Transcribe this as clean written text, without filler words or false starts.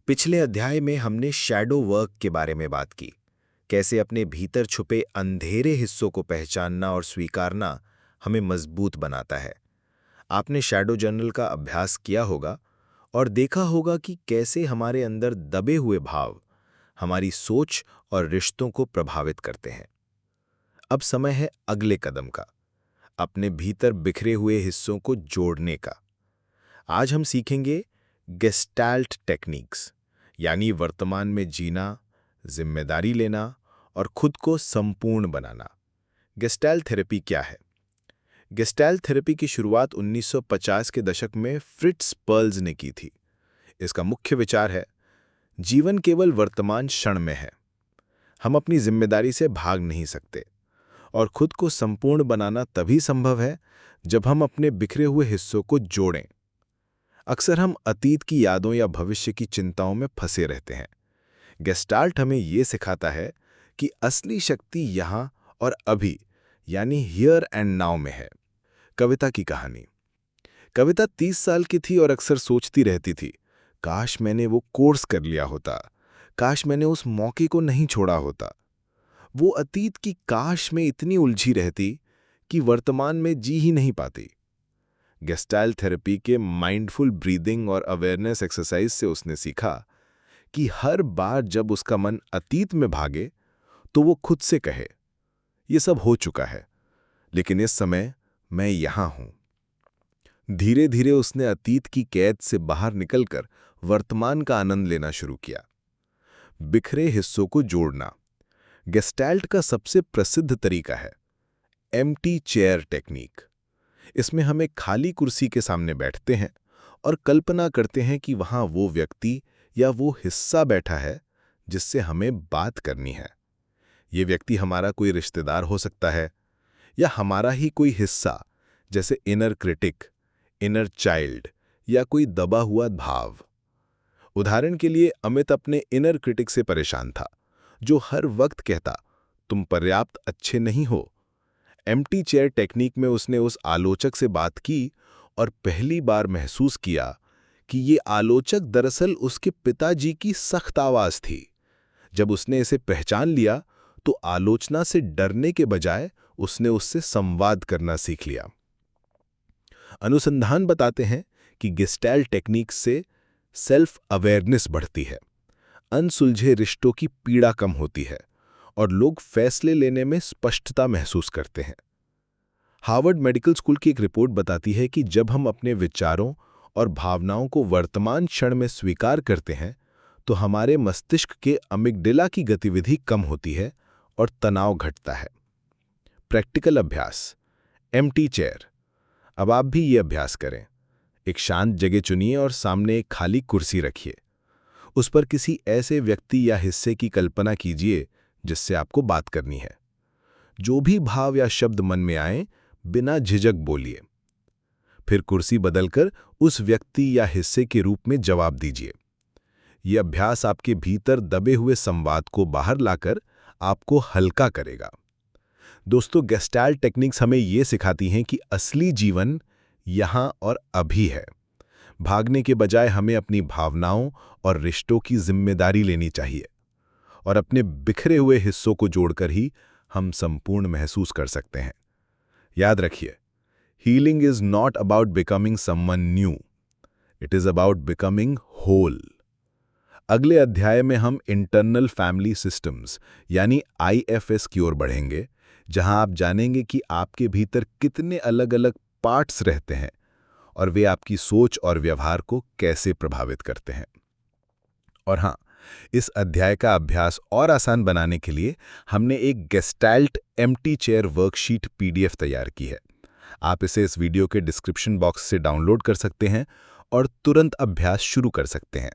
पिछले अध्याय में हमने शैडो वर्क के बारे में बात की। कैसे अपने भीतर छुपे अंधेरे हिस्सों को पहचानना और स्वीकारना हमें मजबूत बनाता है। आपने शैडो जर्नल का अभ्यास किया होगा और देखा होगा कि कैसे हमारे अंदर दबे हुए भाव हमारी सोच और रिश्तों को प्रभावित करते हैं। अब समय है अगले कदम का, अपने भीतर बिखरे हुए हिस्सों को जोड़ने का। आज हम सीखेंगे गेस्टाल्ट टेक्निक्स, यानी वर्तमान में जीना, जिम्मेदारी लेना और खुद को संपूर्ण बनाना। गेस्टाल्ट थेरेपी क्या है? गेस्टाल्ट थेरेपी की शुरुआत 1950 के दशक में फ्रिट्स पर्ल्स ने की थी। इसका मुख्य विचार है, जीवन केवल वर्तमान क्षण में है। हम अपनी जिम्मेदारी से भाग नहीं सकते और खुद को संपूर्ण बनाना तभी संभव है जब हम अपने बिखरे हुए हिस्सों को जोड़ें। अक्सर हम अतीत की यादों या भविष्य की चिंताओं में फंसे रहते हैं। गेस्टाल्ट हमें ये सिखाता है कि असली शक्ति यहाँ और अभी, यानी हियर एंड नाउ में है। कविता की कहानी। कविता 30 साल की थी और अक्सर सोचती रहती थी, काश मैंने वो कोर्स कर लिया होता, काश मैंने उस मौके को नहीं छोड़ा होता। वो अतीत की काश में इतनी उलझी रहती कि वर्तमान में जी ही नहीं पाती। गेस्टाल्ट थेरेपी के माइंडफुल ब्रीदिंग और अवेयरनेस एक्सरसाइज से उसने सीखा कि हर बार जब उसका मन अतीत में भागे तो वो खुद से कहे, ये सब हो चुका है, लेकिन इस समय मैं यहां हूं। धीरे धीरे उसने अतीत की कैद से बाहर निकलकर वर्तमान का आनंद लेना शुरू किया। बिखरे हिस्सों को जोड़ना गेस्टाल्ट का सबसे प्रसिद्ध तरीका है एम्प्टी चेयर टेक्निक। इसमें हम एक खाली कुर्सी के सामने बैठते हैं और कल्पना करते हैं कि वहां वो व्यक्ति या वो हिस्सा बैठा है जिससे हमें बात करनी है। ये व्यक्ति हमारा कोई रिश्तेदार हो सकता है या हमारा ही कोई हिस्सा, जैसे इनर क्रिटिक, इनर चाइल्ड या कोई दबा हुआ भाव। उदाहरण के लिए अमित अपने इनर क्रिटिक से परेशान था, जो हर वक्त कहता, तुम पर्याप्त अच्छे नहीं हो। एम्प्टी चेयर टेक्निक में उसने उस आलोचक से बात की और पहली बार महसूस किया कि ये आलोचक दरअसल उसके पिताजी की सख्त आवाज थी। जब उसने इसे पहचान लिया तो आलोचना से डरने के बजाय उसने उससे संवाद करना सीख लिया। अनुसंधान बताते हैं कि गेस्टाल्ट टेक्निक से सेल्फ अवेयरनेस बढ़ती है, अनसुलझे रिश्तों की पीड़ा कम होती है और लोग फैसले लेने में स्पष्टता महसूस करते हैं। हार्वर्ड मेडिकल स्कूल की एक रिपोर्ट बताती है कि जब हम अपने विचारों और भावनाओं को वर्तमान क्षण में स्वीकार करते हैं तो हमारे मस्तिष्क के अमिगडाला की गतिविधि कम होती है और तनाव घटता है। प्रैक्टिकल अभ्यास, एम्प्टी चेयर। अब आप भी ये अभ्यास करें। एक शांत जगह चुनिए और सामने एक खाली कुर्सी रखिए। उस पर किसी ऐसे व्यक्ति या हिस्से की कल्पना कीजिए जिससे आपको बात करनी है। जो भी भाव या शब्द मन में आए, बिना झिझक बोलिए। फिर कुर्सी बदलकर उस व्यक्ति या हिस्से के रूप में जवाब दीजिए। यह अभ्यास आपके भीतर दबे हुए संवाद को बाहर लाकर आपको हल्का करेगा। दोस्तों, गेस्टाल्ट टेक्निक्स हमें यह सिखाती हैं कि असली जीवन यहां और अभी है। भागने के बजाय हमें अपनी भावनाओं और रिश्तों की जिम्मेदारी लेनी चाहिए और अपने बिखरे हुए हिस्सों को जोड़कर ही हम संपूर्ण महसूस कर सकते हैं। याद रखिए, healing is not about becoming someone new, it is about becoming whole. अगले अध्याय में हम इंटरनल फैमिली सिस्टम्स यानी आईएफएस की ओर बढ़ेंगे, जहां आप जानेंगे कि आपके भीतर कितने अलग अलग पार्ट्स रहते हैं और वे आपकी सोच और व्यवहार को कैसे प्रभावित करते हैं। और हाँ, इस अध्याय का अभ्यास और आसान बनाने के लिए हमने एक gestalt empty chair worksheet PDF तैयार की है। आप इसे इस वीडियो के डिस्क्रिप्शन बॉक्स से डाउनलोड कर सकते हैं और तुरंत अभ्यास शुरू कर सकते हैं।